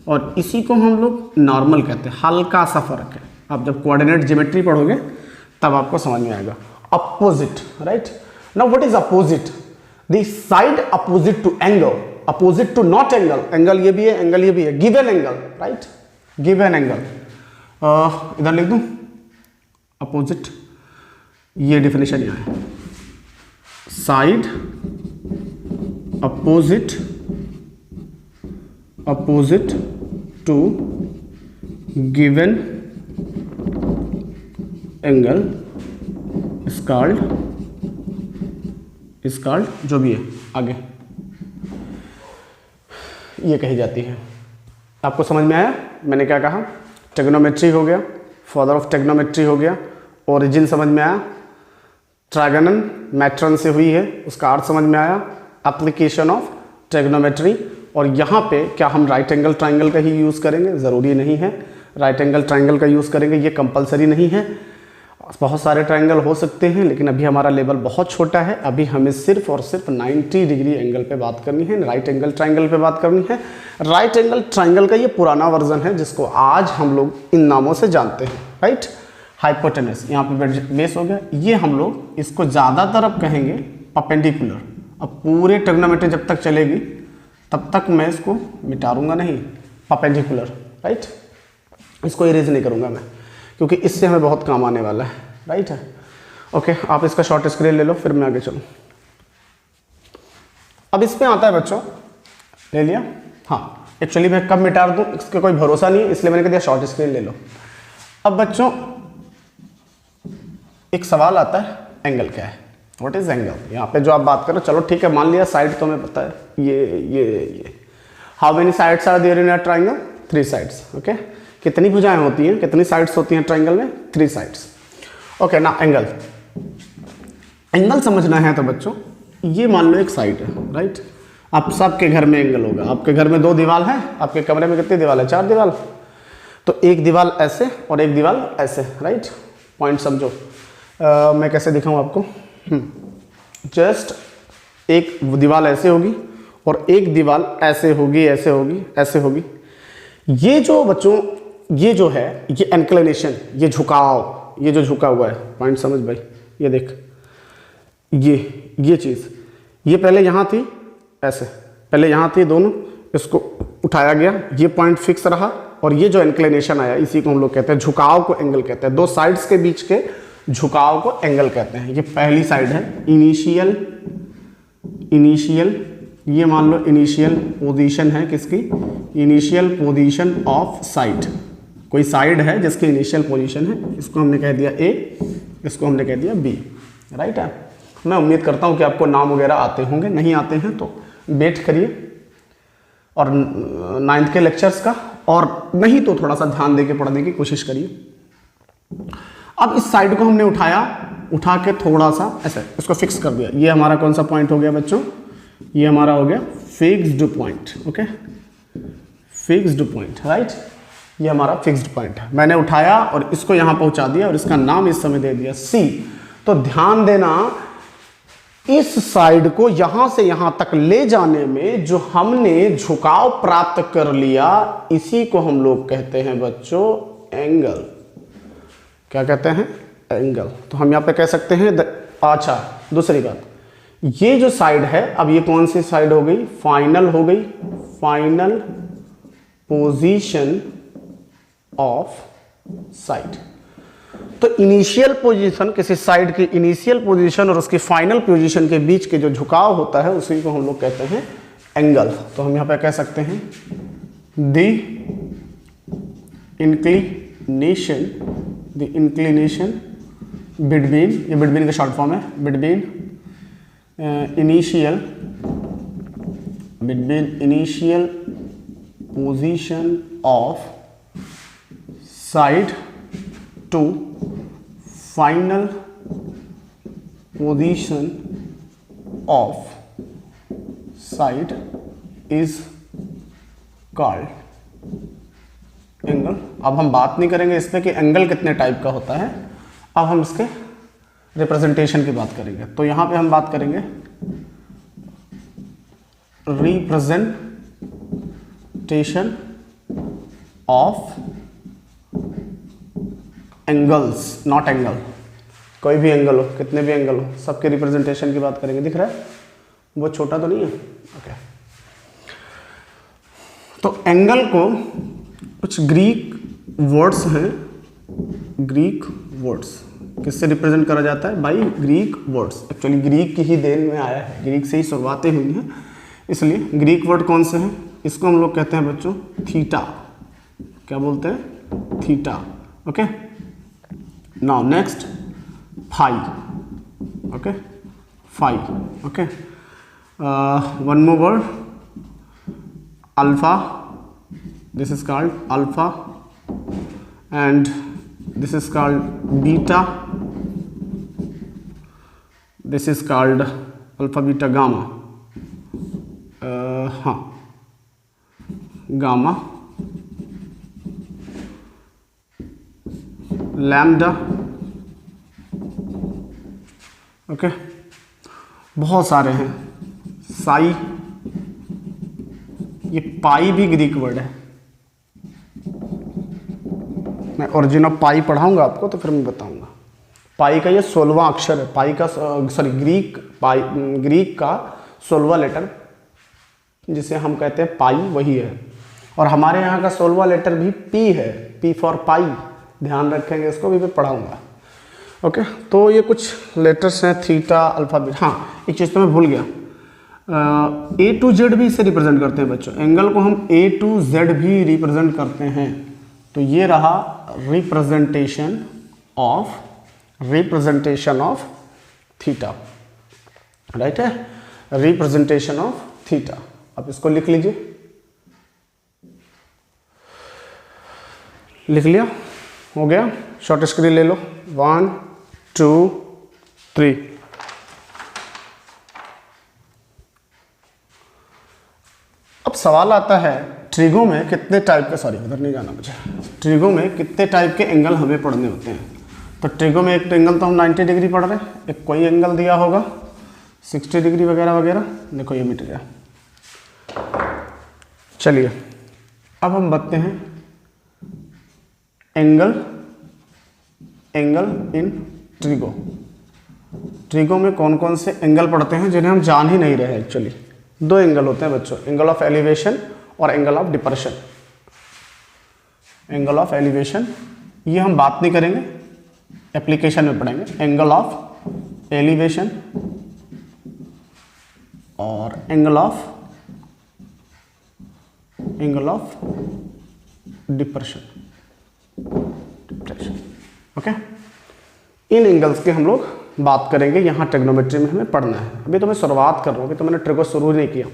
और इसी को हम लोग नॉर्मल कहते हैं। हल्का सा फर्क है, आप जब कोऑर्डिनेट ज्योमेट्री पढ़ोगे तब आपको समझ में आएगा। Opposite, right. Now what is opposite, the side opposite to angle, opposite to not angle, angle ये भी है, एंगल ये भी है, given angle, right, given angle. इधर लिख दूं अपोजिट, ये डेफिनेशन यहाँ है, side opposite to given angle is called जो भी है आगे ये कही जाती है। आपको समझ में आया मैंने क्या कहा, ट्रिग्नोमेट्री हो गया, फादर ऑफ ट्रिग्नोमेट्री हो गया, ओरिजिन समझ में आया, ट्राइगोनल मैट्रन से हुई है उसका अर्थ समझ में आया, एप्लीकेशन ऑफ ट्रिग्नोमेट्री। और यहाँ पे क्या हम राइट एंगल ट्राइंगल का ही यूज़ करेंगे, ज़रूरी नहीं है राइट एंगल ट्राइंगल का यूज़ करेंगे, ये कंपलसरी नहीं है। बहुत सारे ट्राइंगल हो सकते हैं, लेकिन अभी हमारा लेवल बहुत छोटा है, अभी हमें सिर्फ और सिर्फ 90 डिग्री एंगल पे बात करनी है, राइट एंगल ट्राइंगल पे बात करनी है। राइट एंगल ट्राइंगल का ये पुराना वर्जन है जिसको आज हम लोग इन नामों से जानते हैं, राइट। हाइपोटेनस, यहाँ पे बेस हो गया। ये हम लोग इसको ज़्यादातर अब कहेंगे परपेंडिकुलर। अब पूरे ट्रिग्नोमेट्री जब तक चलेगी तब तक मैं इसको मिटाऊंगा नहीं, परपेंडिकुलर, राइट। इसको इरेज नहीं करूँगा मैं, क्योंकि इससे हमें बहुत काम आने वाला है, राइट है। ओके, आप इसका शॉर्ट स्क्रीन ले लो, फिर मैं आगे चलूँ। अब इस पे आता है बच्चों, ले लिया, हाँ। एक्चुअली मैं कब मिटा दूँ इसका कोई भरोसा नहीं है, इसलिए मैंने कह दिया शॉर्ट स्क्रीन ले लो। अब बच्चों एक सवाल आता है, एंगल क्या है, व्हाट इज एंगल। यहाँ पे जो आप बात करो, चलो ठीक है, मान लिया साइड तो हमें पता है, ये how many sides are there in a triangle, 3 sides. Okay, कितनी भुजाएं होती हैं, कितनी साइड्स होती हैं ट्राइंगल में, 3 साइड्स। ओके ना, एंगल, एंगल समझना है तो बच्चों ये मान लो एक साइड है, राइट। आप सबके घर में एंगल होगा, आपके घर में 2 दीवार है, आपके कमरे में कितनी दीवार है, 4 दीवार। तो एक दीवार ऐसे और एक दीवार ऐसे, राइट। पॉइंट समझो, मैं कैसे दिखाऊं आपको। जस्ट एक दीवार ऐसे होगी और एक दीवार ऐसे होगी, ऐसे होगी, ऐसे होगी। ये जो बच्चों, ये जो है, ये इंक्लिनेशन, ये झुकाव, ये जो झुका हुआ है, पॉइंट समझ भाई, ये देख, ये चीज़, ये पहले यहाँ थी ऐसे, पहले यहाँ थी दोनों, इसको उठाया गया, ये पॉइंट फिक्स रहा, और ये जो इंक्लिनेशन आया इसी को हम लोग कहते हैं, झुकाव को एंगल कहते हैं। 2 साइड्स के बीच के झुकाव को एंगल कहते हैं। ये पहली साइड है, इनिशियल, ये मान लो इनिशियल पोजीशन है किसकी, इनिशियल पोजीशन ऑफ साइड। कोई साइड है जिसकी इनिशियल पोजीशन है, इसको हमने कह दिया A, इसको हमने कह दिया B, राइट है। मैं उम्मीद करता हूँ कि आपको नाम वगैरह आते होंगे, नहीं आते हैं तो वेट करिए और 9th के लेक्चर्स का, और नहीं तो थोड़ा सा ध्यान देके पढ़ने की कोशिश करिए। अब इस साइड को हमने उठा के थोड़ा सा ऐसे इसको फिक्स कर दिया। ये हमारा कौन सा पॉइंट हो गया बच्चों, ये हमारा हो गया fixed point. Okay, fixed point, right. ये हमारा फिक्स्ड पॉइंट है, मैंने उठाया और इसको यहां पहुंचा दिया और इसका नाम इस समय दे दिया C। तो ध्यान देना, इस साइड को यहां से यहां तक ले जाने में जो हमने झुकाव प्राप्त कर लिया, इसी को हम लोग कहते हैं बच्चों एंगल। क्या कहते हैं, एंगल। तो हम यहां पे कह सकते हैं अच्छा, दूसरी बात, ये जो साइड है, अब ये कौन सी साइड हो गई, फाइनल हो गई, फाइनल पोजीशन ऑफ साइड। तो इनिशियल पोजीशन, किसी साइड की इनिशियल पोजीशन और उसकी फाइनल पोजीशन के बीच के जो झुकाव होता है उसी को हम लोग कहते हैं एंगल। तो हम यहां पे कह सकते हैं द इंक्लिनेशन बिटवीन, ये बिटवीन का शॉर्ट फॉर्म है, between initial position of side to final position of side is called angle. अब हम बात नहीं करेंगे इस पे कि एंगल कितने टाइप का होता है, अब हम इसके रिप्रेजेंटेशन की बात करेंगे। तो यहां पे हम बात करेंगे representation of angles, naught angle, कोई भी एंगल हो, कितने भी एंगल हो, सबके रिप्रेजेंटेशन की बात करेंगे। दिख रहा है, वो छोटा तो नहीं है। ओके, तो एंगल को कुछ ग्रीक वर्ड्स हैं, ग्रीक वर्ड्स किससे रिप्रेजेंट करा जाता है, by Greek words. Actually Greek की ही देन में आया है, ग्रीक से ही शुरुआतें हुई हैं, इसलिए ग्रीक वर्ड कौन से हैं, इसको हम लोग कहते हैं बच्चों थीटा। क्या बोलते हैं, theta. Okay, now next phi. Okay, phi. Okay, one more word, alpha, this is called alpha and this is called beta, this is called alpha beta gamma, हाँ gamma, lambda। ओके, बहुत सारे हैं, साई, ये पाई भी Greek word है, मैं origin of पाई पढ़ाऊंगा आपको तो फिर मैं बताऊंगा। पाई का ये 16वां अक्षर है, पाई का सॉरी ग्रीक का 16वां लेटर जिसे हम कहते हैं पाई वही है, और हमारे यहाँ का 16वां लेटर भी पी है, पी फॉर पाई, ध्यान रखेंगे, इसको भी मैं पढ़ाऊंगा। ओके, तो ये कुछ लेटर्स हैं, थीटा, अल्फा, बीटा। हाँ, एक चीज़ तो मैं भूल गया, ए टू जेड भी इसे रिप्रेजेंट करते हैं बच्चों, एंगल को हम ए टू जेड भी रिप्रेजेंट करते हैं। तो ये रहा रिप्रेजेंटेशन ऑफ थीटा, राइट है, रिप्रेजेंटेशन ऑफ थीटा। आप इसको लिख लीजिए, लिख लिया, हो गया। शॉर्ट स्क्रीन ले लो, 1 2 3। अब सवाल आता है ट्रिगो में कितने टाइप के, सॉरी उधर नहीं जाना मुझे, ट्रिगो में कितने टाइप के एंगल हमें पढ़ने होते हैं। तो ट्रिगो में एक एंगल तो हम 90 डिग्री पढ़ रहे हैं, एक कोई एंगल दिया होगा 60 डिग्री वगैरह वगैरह, देखो ये मिट गया। चलिए अब हम बताते हैं एंगल इन ट्रिगो। ट्रिगो में कौन कौन से एंगल पढ़ते हैं जिन्हें हम जान ही नहीं रहे। एक्चुअली 2 एंगल होते हैं बच्चों, एंगल ऑफ एलिवेशन और angle of depression. Angle of elevation ये हम बात नहीं करेंगे, एप्लीकेशन में पढ़ेंगे। एंगल ऑफ एलिवेशन और एंगल ऑफ डिप्रेशन। ओके, इन एंगल्स के हम लोग बात करेंगे, यहाँ ट्रिग्नोमेट्री में हमें पढ़ना है। अभी तो मैं शुरुआत कर रहा हूँ, अभी तो मैंने ट्रिगो शुरू नहीं किया,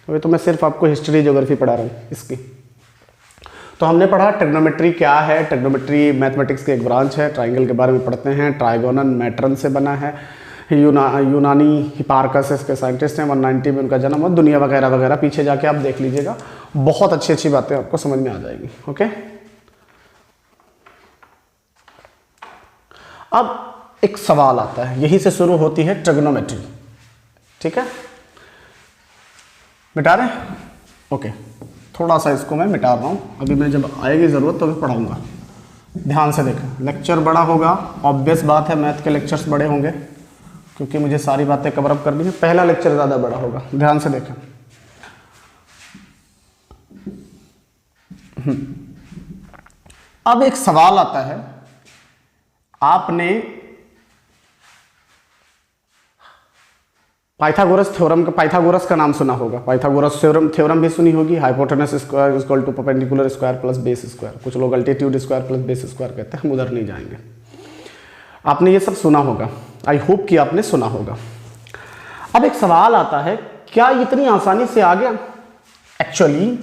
अभी तो मैं सिर्फ आपको हिस्ट्री ज्योग्राफी पढ़ा रहा हूँ इसकी। तो हमने पढ़ा ट्रिग्नोमेट्री क्या है। ट्रिग्नोमेट्री मैथमेटिक्स की एक ब्रांच है, ट्राइंगल के बारे में पढ़ते हैं। ट्राइगोनल मैट्रन से बना है, यूनानी हिपार्कस इसके साइंटिस्ट हैं, 190 में उनका जन्म हुआ, दुनिया वगैरह वगैरह पीछे जाके आप देख लीजिएगा, बहुत अच्छी अच्छी बातें आपको समझ में आ जाएगी। ओके, अब एक सवाल आता है, यही से शुरू होती है ट्रिग्नोमेट्री। ठीक है, मिटा रहे हैं? ओके, थोड़ा सा इसको मैं मिटा रहा हूँ, अभी मैं जब आएगी ज़रूरत तो मैं पढ़ाऊँगा। ध्यान से देखें, लेक्चर बड़ा होगा, ऑब्वियस बात है, मैथ के लेक्चर्स बड़े होंगे क्योंकि मुझे सारी बातें कवर अप करनी है। पहला लेक्चर ज़्यादा बड़ा होगा, ध्यान से देखें। अब एक सवाल आता है, आपने पाइथागोरस का नाम सुना होगा, पाइथागोरस थ्योरम भी सुनी होगी। Hypotenuse square is equal to perpendicular square plus base square, कुछ लोग altitude square plus base square कहते हैं, हम उधर नहीं जाएंगे। आपने ये सब सुना होगा, आई होप कि आपने सुना होगा। अब एक सवाल आता है, क्या इतनी आसानी से आ गया? एक्चुअली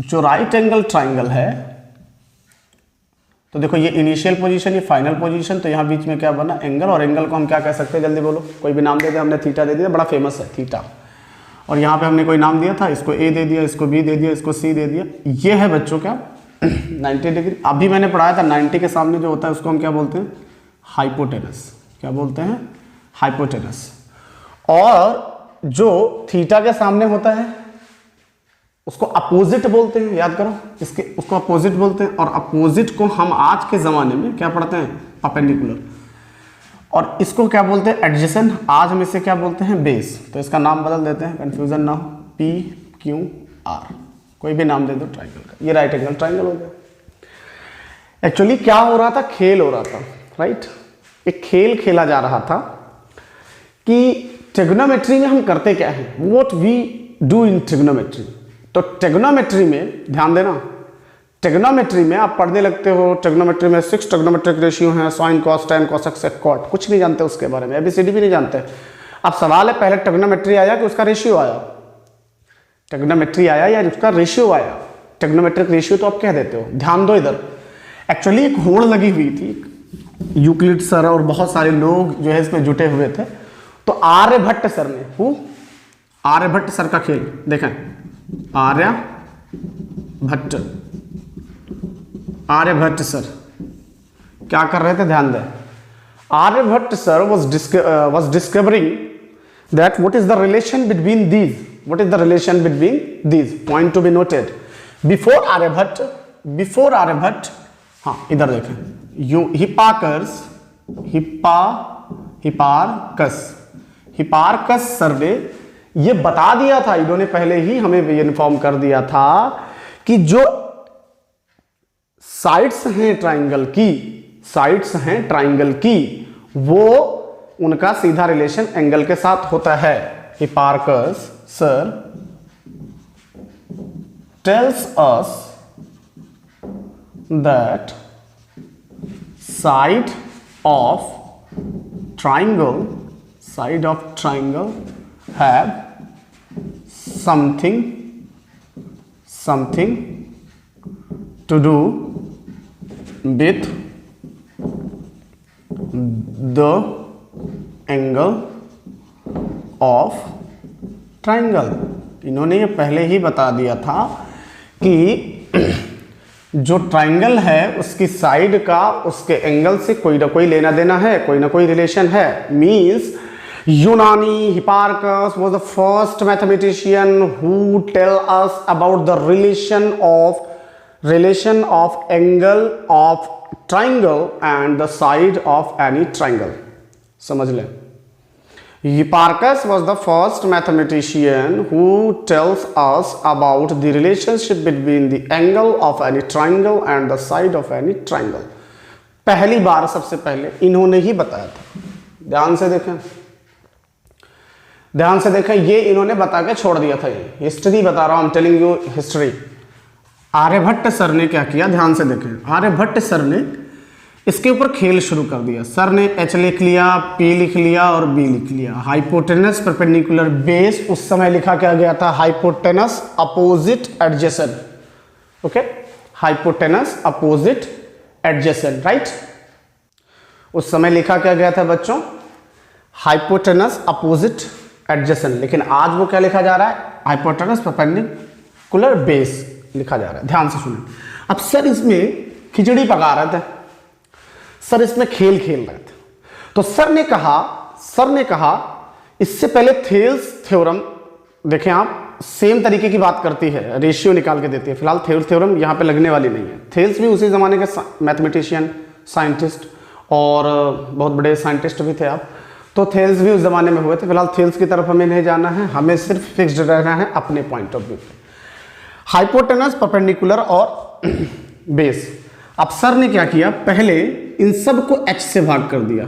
जो राइट एंगल ट्राइंगल है, तो देखो ये इनिशियल पोजीशन, ये फाइनल पोजीशन, तो यहाँ बीच में क्या बना? एंगल। और एंगल को हम क्या कह सकते हैं, जल्दी बोलो, कोई भी नाम दे दिया, हमने थीटा दे दिया, बड़ा फेमस है थीटा। और यहाँ पे हमने कोई नाम दिया था, इसको ए दे दिया, इसको बी दे दिया, इसको सी दे दिया। ये है बच्चों क्या 90 डिग्री। अभी मैंने पढ़ाया था 90 के सामने जो होता है उसको हम क्या बोलते हैं? हाइपोटेनस। क्या बोलते हैं? हाइपोटेनस। और जो थीटा के सामने होता है उसको अपोजिट बोलते हैं, याद करो इसके, उसको अपोजिट बोलते हैं। और अपोजिट को हम आज के ज़माने में क्या पढ़ते हैं? परपेंडिकुलर। और इसको क्या बोलते हैं? एडजेसेंट। आज हम इसे क्या बोलते हैं? बेस। तो इसका नाम बदल देते हैं, कंफ्यूजन ना हो, पी क्यू आर, कोई भी नाम दे दो ट्राइंगल का। ये राइट एंगल ट्राइंगल हो गया। एक्चुअली क्या हो रहा था? खेल हो रहा था, राइट। एक खेल खेला जा रहा था कि ट्रिग्नोमेट्री में हम करते क्या है, what we do in trigonometry. तो ट्रिग्नोमेट्री में ध्यान देना, ट्रिग्नोमेट्री में आप पढ़ने लगते हो, ट्रिग्नोमेट्री में 6 ट्रिग्नोमेट्रिक रेशियो हैं, sine cos tan cosec sec cot, कुछ नहीं जानते उसके बारे में, एबीसीडी भी नहीं जानते। अब सवाल है, पहले ट्रिग्नोमेट्री आया कि उसका रेशियो आया? ट्रिग्नोमेट्री आया या उसका रेशियो आया? ट्रिग्नोमेट्रिक रेशियो तो आप कह देते हो। ध्यान दो इधर, एक्चुअली एक होड़ लगी हुई थी, यूक्लिड सर और बहुत सारे लोग जो है इसमें जुटे हुए थे। तो आर्यभट्ट सर ने, आर्यभट्ट सर का खेल देखें, आर्यभट्ट सर क्या कर रहे थे? ध्यान दें। Aryabhata sir was discovering that what is the relation between these, what is the relation between these, point to be noted. Before Aryabhatta हाँ इधर देखें, हिपार्कस सर ने ये बता दिया था, इन्होंने पहले ही हमें इन्फॉर्म कर दिया था कि जो साइड्स हैं ट्राइंगल की वो उनका सीधा रिलेशन एंगल के साथ होता है। Hipparchus sir tells us that side of triangle have something to do with the angle of triangle। इन्होंने ये पहले ही बता दिया था कि जो ट्राइंगल है उसकी साइड का उसके एंगल से कोई ना कोई लेना देना है, कोई ना कोई रिलेशन है। मींस यूनानी Hipparchus was the first mathematician who tell us about the relation of angle of triangle and the side of any triangle. समझ लें, Hipparchus was the first mathematician who tells us about the relationship between the angle of any triangle and the side of any triangle। पहली बार सबसे पहले इन्होंने ही बताया था। ध्यान से देखें, ये इन्होंने बता के छोड़ दिया था। ये हिस्ट्री बता रहा हूं, I am telling you history. Aryabhata sir ने क्या किया, ध्यान से देखें, आर्यभट्ट सर ने इसके ऊपर खेल शुरू कर दिया। सर ने H लिख लिया, P लिख लिया और B लिख लिया। हाइपोटेनस परपेंडिकुलर बेस उस समय लिखा क्या गया था, hypotenuse opposite adjacent. Okay, hypotenuse opposite adjacent, right. उस समय लिखा क्या गया था बच्चों, हाइपोटेनस अपोजिट एडजेसेंट। लेकिन आज वो क्या लिखा जा रहा है, हाइपोटेनस परपेंडिकुलर बेस लिखा जा रहा है। ध्यान से सुनिए। अब सर इसमें खिचड़ी पका रहे थे, सर इसमें खेल रहे थे। तो सर ने कहा इससे पहले थेल्स थ्योरम, देखें आप, सेम तरीके की बात करती है, रेशियो निकाल के देती है। फिलहाल थेल्स थ्योरम यहां पे लगने वाली नहीं है। थेल्स भी उसी जमाने के मैथमेटिशियन, साइंटिस्ट और बहुत बड़े साइंटिस्ट भी थे आप, तो थेल्स भी उस जमाने में हुए थे। फिलहाल थेल्स की तरफ हमें नहीं जाना है, हमें सिर्फ फिक्स्ड रहना है अपने पॉइंट ऑफ व्यू पे। हाइपोटेनस, परपेंडिकुलर और बेस। अब सर ने क्या किया, पहले इन सब को H से भाग कर दिया,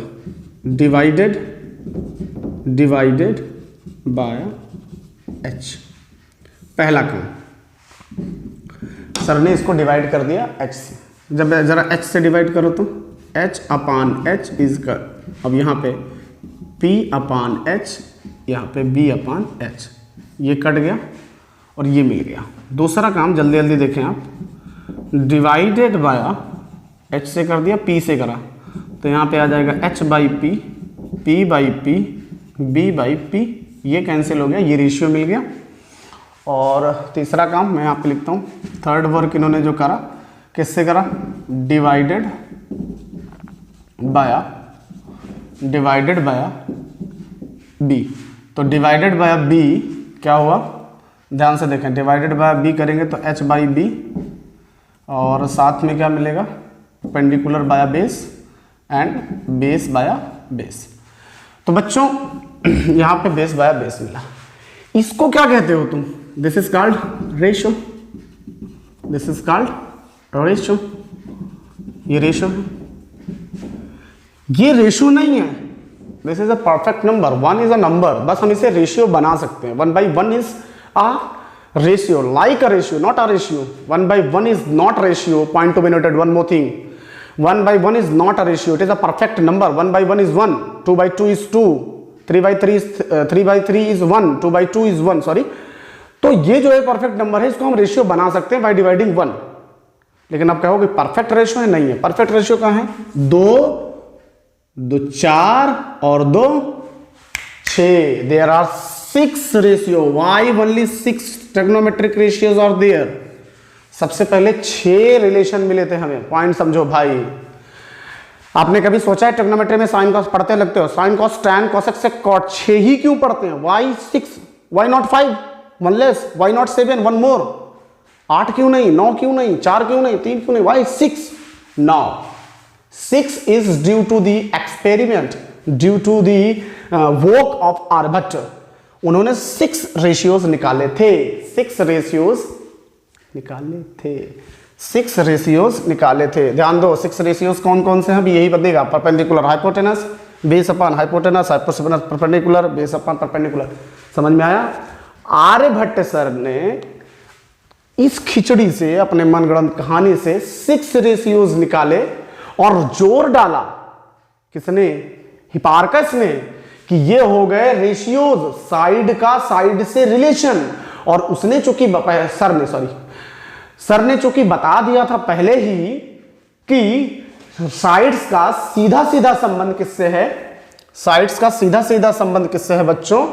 डिवाइडेड बाय H। पहला काम, सर ने इसको डिवाइड कर दिया H से। जब जरा H से डिवाइड करो तो H अपान H इज कर, अब यहाँ पे P अपान H, यहाँ पे B अपान H, ये कट गया और ये मिल गया। दूसरा काम जल्दी जल्दी देखें आप, डिवाइडेड बाय H से कर दिया, P से करा, तो यहाँ पे आ जाएगा H by P, P by P, B by P, ये कैंसिल हो गया, ये रेशियो मिल गया। और तीसरा काम मैं यहाँ पे लिखता हूँ, थर्ड वर्क इन्होंने जो करा, किससे करा, डिवाइडेड बाय B। तो डिवाइडेड बाय B क्या हुआ, ध्यान से देखें, डिवाइडेड बाय B करेंगे तो H बाई B, और साथ में क्या मिलेगा, perpendicular by base and base by base. तो बच्चों यहाँ पे बेस बाय बेस मिला। इसको क्या कहते हो तुम, this is called ratio, this is called ratio. ये रेशियो है, ये रेशियो नहीं है, this is a perfect number. 1 is a number, बस हम इसे रेशियो बना सकते हैं। 1/1 is a ratio, like a ratio, not a ratio. 1/1 is not ratio. Point to be noted. One more thing, 1/1 is not a ratio. It is a perfect number. 1/1 is 1, 2/2 is 2, 3/3 is 1, 2/2 is 1, sorry। तो ये जो है perfect number है, इसको हम ratio बना सकते हैं बाय डिवाइडिंग 1। लेकिन आप कहोगे परफेक्ट रेशियो है, नहीं है। परफेक्ट रेशियो कहाँ है, 2 4 और 2 6। There are 6 ratio. Why only 6 trigonometric ratios are there? सबसे पहले 6 रिलेशन मिले थे हमें। पॉइंट समझो भाई। आपने कभी सोचा है ट्रिग्नोमेट्री में साइन कॉस पढ़ते लगते हो, sine cos tan cosec sec cot, 6 ही क्यों पढ़ते हैं? Why 6? Why not 5? 1 less? Why not 7? 1 more? 8 क्यों नहीं, 9 क्यों नहीं, 4 क्यों नहीं, 3 क्यों नहीं? Why 6? Now 6 is due to the experiment, due to the work of Aryabhata. उन्होंने 6 रेशियोज निकाले थे, 6 रेशियोज निकाले थे। ध्यान दो 6 रेशियोज कौन कौन से हैं अभी यही बदलेगा। Perpendicular hypotenuse, base upon hypotenuse, hypotenuse perpendicular, base upon perpendicular. समझ में आया। आर्यभट्ट सर ने इस खिचड़ी से, अपने मनगढ़ंत कहानी से 6 रेशियोज निकाले और जोर डाला किसने, हिपार्कस ने, कि ये हो गए रेशियोज, साइड का साइड से रिलेशन। और उसने चूंकि सर ने चूंकि बता दिया था पहले ही कि साइड्स का सीधा सीधा संबंध किससे है, साइड्स का सीधा सीधा संबंध किससे है बच्चों,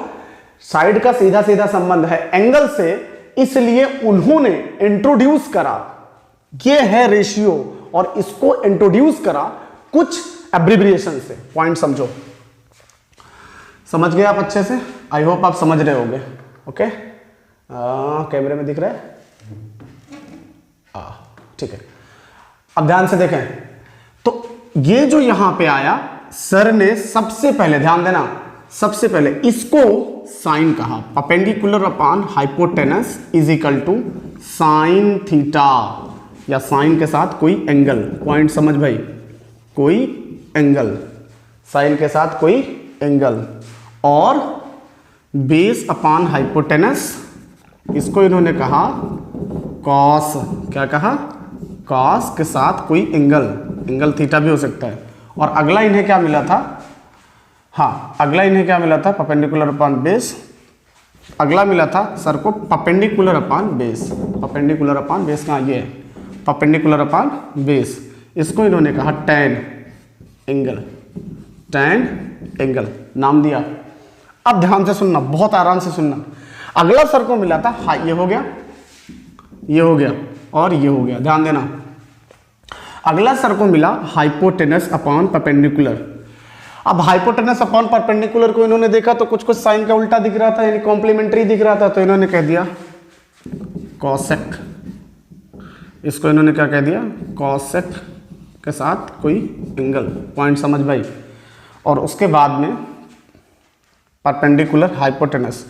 साइड का सीधा सीधा संबंध है एंगल से। इसलिए उन्होंने इंट्रोड्यूस करा, ये है रेशियो, और इसको इंट्रोड्यूस करा कुछ एब्रिविएशन से। पॉइंट समझो, समझ गए आप अच्छे से, आई होप आप समझ रहे होंगे। ओके, कैमरे में दिख रहा है, ठीक है। अब ध्यान से देखें, तो ये जो यहां पे आया, सर ने सबसे पहले, ध्यान देना, सबसे पहले इसको साइन कहा, perpendicular upon hypotenuse is equal to sine theta, या साइन के साथ कोई एंगल। पॉइंट समझ भाई, कोई एंगल, साइन के साथ कोई एंगल, और बेस अपॉन हाइपोटेनस, इसको इन्होंने कहा कॉस। क्या कहा, कॉस के साथ कोई एंगल, एंगल थीटा भी हो सकता है। और अगला इन्हें क्या मिला था, हाँ अगला इन्हें क्या मिला था, परपेंडिकुलर अपॉन बेस। अगला मिला था सर को perpendicular upon base, perpendicular upon base कहाँ, ये परपेंडिकुलर अपॉन बेस। इसको इन्होंने कहा टैन एंगल, टैन एंगल नाम दिया। अब ध्यान से सुनना, बहुत आराम से सुनना। अगला सर को मिला था, हाँ ये हो गया, ये हो गया और ये हो गया, ध्यान देना। अगला सर को मिला हाइपोटेनस अपॉन परपेंडिकुलर। अब हाइपोटेनस अपॉन परपेंडिकुलर को इन्होंने देखा तो कुछ कुछ साइन का उल्टा दिख रहा था, यानी कॉम्प्लीमेंट्री दिख रहा था, तो इन्होंने कह दिया कॉसेक। इसको इन्होंने क्या कह दिया, कॉसेक के साथ कोई एंगल। पॉइंट समझ भाई। और उसके बाद में परपेंडिकुलर हाइपोटेनस,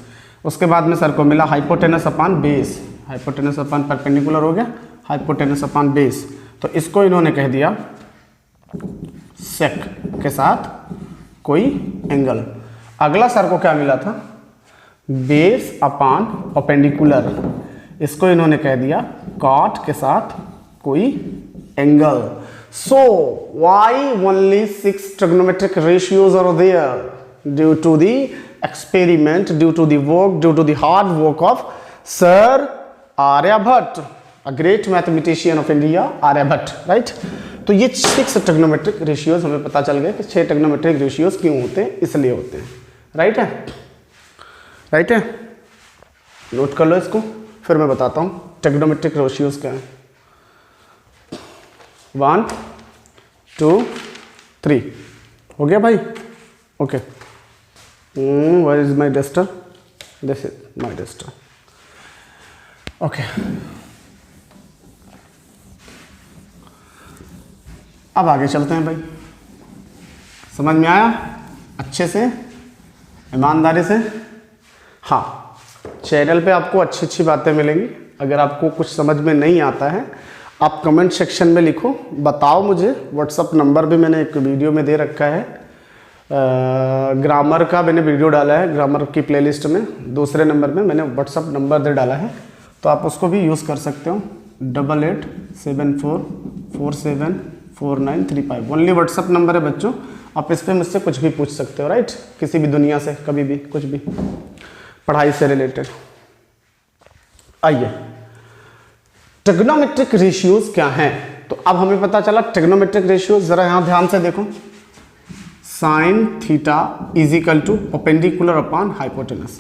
उसके बाद में सर को मिला hypotenuse upon base, hypotenuse upon perpendicular हो गया, हाइपोटेनस अपॉन बेस, तो इसको इन्होंने कह दिया सेक के साथ कोई एंगल। अगला सर को क्या मिला था, बेस अपॉन परपेंडिकुलर, इसको इन्होंने कह दिया कॉट के साथ कोई angle. So why only 6 trigonometric ratios are there, due to the experiment, due to the work, due to the hard work of Sir Aryabhatta, a great mathematician of India, Aryabhatta, right? तो ये 6 trigonometric ratios हमें पता चल गया कि 6 trigonometric ratios क्यों होते हैं, इसलिए होते हैं। राइट है, राइट है, नोट कर लो इसको, फिर मैं बताता हूँ ट्रिग्नोमेट्रिक रेशियोज क्या है। 1 2 3 हो गया भाई, okay. Where is my duster? This is my duster. Okay. अब आगे चलते हैं भाई, समझ में आया अच्छे से, ईमानदारी से। हाँ, चैनल पे आपको अच्छी अच्छी बातें मिलेंगी। अगर आपको कुछ समझ में नहीं आता है, आप कमेंट सेक्शन में लिखो, बताओ मुझे। व्हाट्सअप नंबर भी मैंने एक वीडियो में दे रखा है, ग्रामर का मैंने वीडियो डाला है, ग्रामर की प्लेलिस्ट में दूसरे नंबर में मैंने व्हाट्सअप नंबर दे डाला है, तो आप उसको भी यूज़ कर सकते हो। 8874474935 ओनली व्हाट्सअप नंबर है बच्चों। आप इस पर मुझसे कुछ भी पूछ सकते हो, राइट, किसी भी दुनिया से, कभी भी, कुछ भी पढ़ाई से रिलेटेड। आइए, ट्रिग्नोमेट्रिक रेशियोज क्या हैं, तो अब हमें पता चला ट्रिग्नोमेट्रिक रेशियोज। जरा यहाँ ध्यान से देखो, sine theta is equal to perpendicular upon hypotenuse.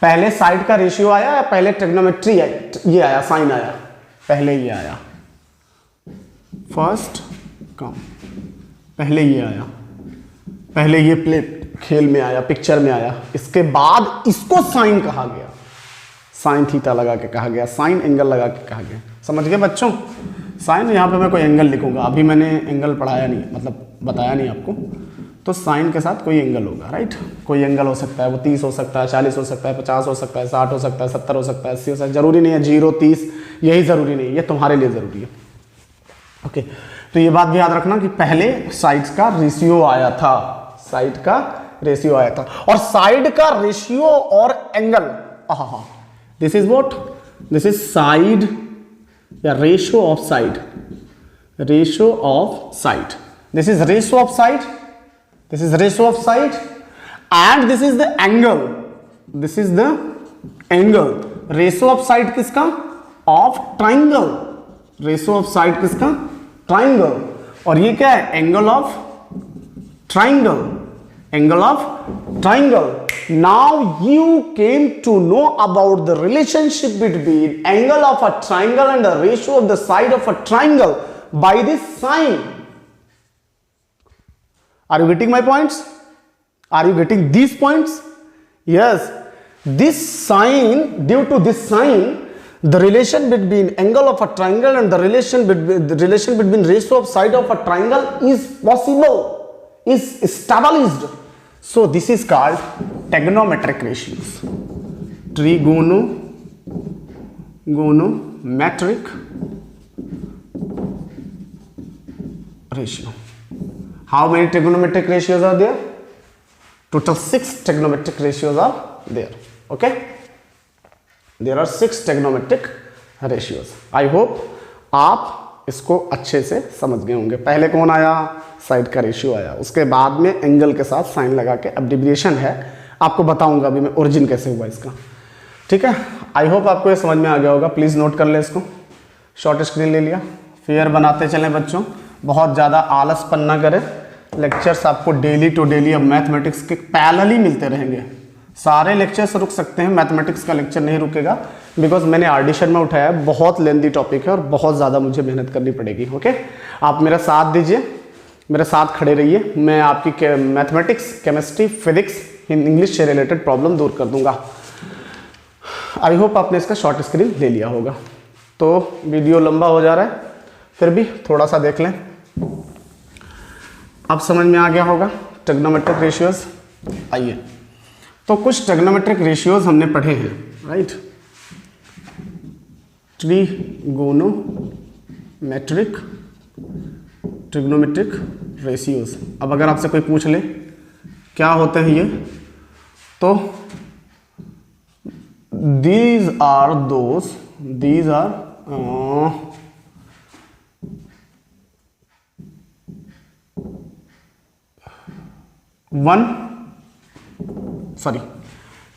पहले साइड का रेशियो आया या पहले ट्रिग्नोमेट्री आया, ये आया, साइन आया, पहले ये आया, फर्स्ट कम, पहले ये आया, पहले ये प्ले खेल में आया, पिक्चर में आया, इसके बाद इसको साइन कहा गया, साइन थीटा लगा के कहा गया, साइन एंगल लगा के कहा गया। समझ गए बच्चों, साइन यहाँ पे मैं कोई एंगल लिखूंगा, अभी मैंने एंगल पढ़ाया नहीं, मतलब बताया नहीं आपको, तो साइन के साथ कोई एंगल होगा, राइट। कोई एंगल हो सकता है, वो 30 हो सकता है, 40 हो सकता है, 50 हो सकता है, 60 हो सकता है, 70 हो सकता है, 80 हो सकता है, जरूरी नहीं है 0, 30, यही जरूरी नहीं है, ये तुम्हारे लिए जरूरी है। ओके, तो ये बात भी याद रखना कि पहले साइड्स का रेशियो आया था, साइड का रेशियो आया था, और साइड का रेशियो और angle, this is what, this is side या ratio of side, ratio of side, this is ratio of side, this is ratio of side, and this is the angle, this is the angle, ratio of side किसका, of triangle, ratio of side किसका, triangle, और ये क्या है, angle of triangle, angle of triangle. Now you came to know about the relationship between angle of a triangle and the ratio of the side of a triangle by this sign. Are you getting my points? Are you getting these points? Yes. This sign, due to this sign, the relation between angle of a triangle and the relation between ratio of side of a triangle is possible, is established. So this is called trigonometric ratios. Trigonometric ratio. How many trigonometric ratios are there? Total 6 trigonometric ratios are there. Okay, there are 6 trigonometric ratios. I hope आप इसको अच्छे से समझ गए होंगे। पहले कौन आया, साइड का रेशियो आया, उसके बाद में एंगल के साथ साइन लगा के एब्रिविएशन है, आपको बताऊंगा अभी मैं ओरिजिन कैसे हुआ इसका, ठीक है। आई होप आपको ये समझ में आ गया होगा। प्लीज नोट कर ले इसको, शॉर्ट स्क्रीन ले लिया, फेयर बनाते चलें बच्चों, बहुत ज़्यादा आलसपन ना करें। लेक्चर्स आपको डेली टू डेली अब मैथमेटिक्स के पैरेलल मिलते रहेंगे, सारे लेक्चर्स रुक सकते हैं, मैथमेटिक्स का लेक्चर नहीं रुकेगा, बिकॉज मैंने आर्डिशन में उठाया है, बहुत लेंदी टॉपिक है और बहुत ज़्यादा मुझे मेहनत करनी पड़ेगी। ओके, आप मेरा साथ दीजिए, मेरे साथ खड़े रहिए, मैं आपकी मैथमेटिक्स, केमिस्ट्री, फिजिक्स, इंग्लिश से रिलेटेड प्रॉब्लम दूर कर दूंगा। आई होप आपने इसका शॉर्ट स्क्रीन ले लिया होगा। तो वीडियो लंबा हो जा रहा है, फिर भी थोड़ा सा देख लें, अब समझ में आ गया होगा ट्रिग्नोमेट्रिक रेशियोज। आइए, तो कुछ ट्रिग्नोमेट्रिक रेशियोज हमने पढ़े हैं, राइट। Trigonometric ratios. अब अगर आपसे कोई पूछ ले क्या होते हैं ये, तो these are 1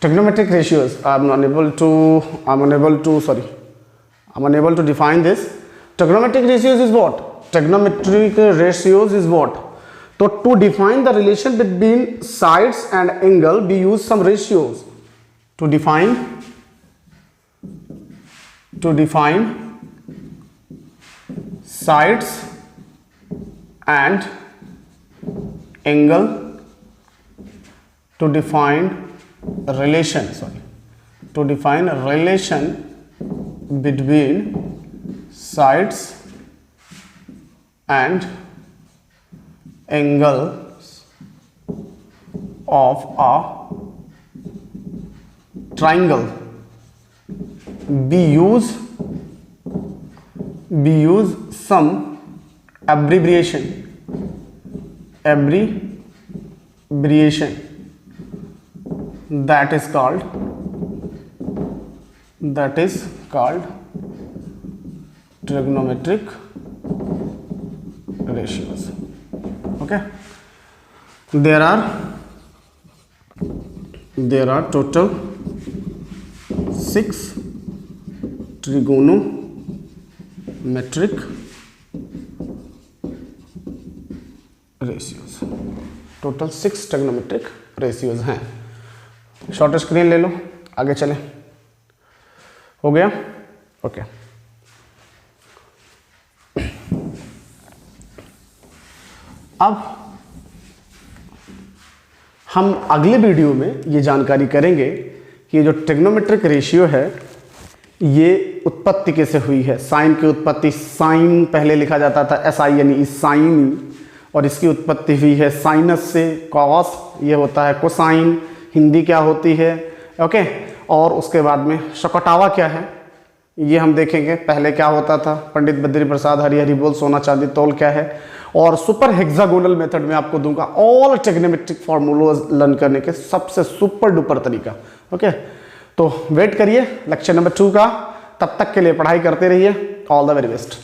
trigonometric ratios. I'm unable to define this. Trigonometric ratios is what? Trigonometric ratios is what? So to define the relation between sides and angle, we use some ratios. To define sides and angle, to define relation between sides and angles of a triangle. We use some abbreviation that is called trigonometric ratios. Okay, there are total 6 trigonometric ratios. Total 6 trigonometric ratios हैं। Short screen ले लो, आगे चलें। हो गया? Okay. अब हम अगले video में ये जानकारी करेंगे कि जो ट्रिग्नोमेट्रिक रेशियो है ये उत्पत्ति कैसे हुई है। साइन की उत्पत्ति, साइन पहले लिखा जाता था SINE, साइन, और इसकी उत्पत्ति हुई है साइनस से। कॉस ये होता है कोसाइन, हिंदी क्या होती है, ओके। और उसके बाद में शकटावा क्या है ये हम देखेंगे, पहले क्या होता था। पंडित बद्री प्रसाद हरि हरि बोल, सोना चांदी तोल क्या है। और सुपर हेक्सागोनल मेथड में आपको दूंगा ऑल ट्रिग्नोमेट्रिक फॉर्मूलाज लर्न करने के सबसे सुपर डुपर तरीका, ओके। तो वेट करिए लेक्चर नंबर 2 का, तब तक के लिए पढ़ाई करते रहिए। All the very best.